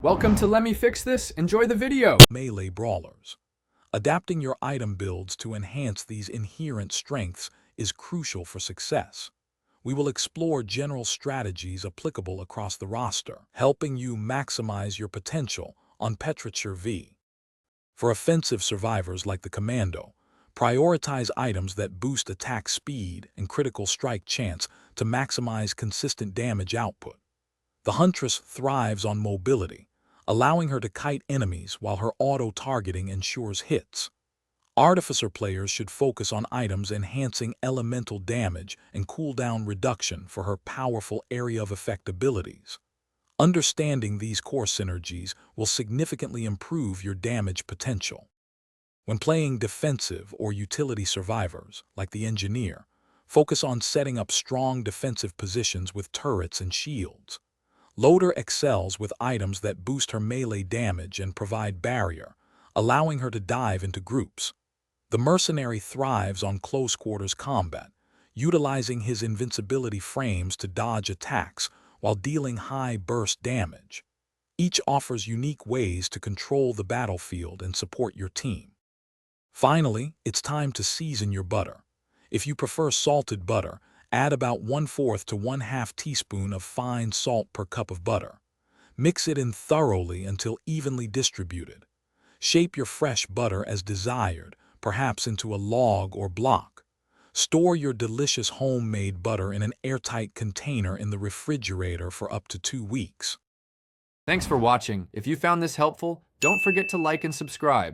Welcome to Let Me Fix This. Enjoy the video. Melee brawlers. Adapting your item builds to enhance these inherent strengths is crucial for success. We will explore general strategies applicable across the roster, helping you maximize your potential on Petriture V. For offensive survivors like the Commando, prioritize items that boost attack speed and critical strike chance to maximize consistent damage output. The Huntress thrives on mobility, allowing her to kite enemies while her auto-targeting ensures hits. Artificer players should focus on items enhancing elemental damage and cooldown reduction for her powerful area of effect abilities. Understanding these core synergies will significantly improve your damage potential. When playing defensive or utility survivors, like the Engineer, focus on setting up strong defensive positions with turrets and shields. Loader excels with items that boost her melee damage and provide barrier, allowing her to dive into groups. The Mercenary thrives on close-quarters combat, utilizing his invincibility frames to dodge attacks while dealing high burst damage. Each offers unique ways to control the battlefield and support your team. Finally, it's time to season your butter. If you prefer salted butter, add about 1/4 to 1/2 teaspoon of fine salt per cup of butter. Mix it in thoroughly until evenly distributed. Shape your fresh butter as desired, perhaps into a log or block. Store your delicious homemade butter in an airtight container in the refrigerator for up to 2 weeks. Thanks for watching. If you found this helpful, don't forget to like and subscribe.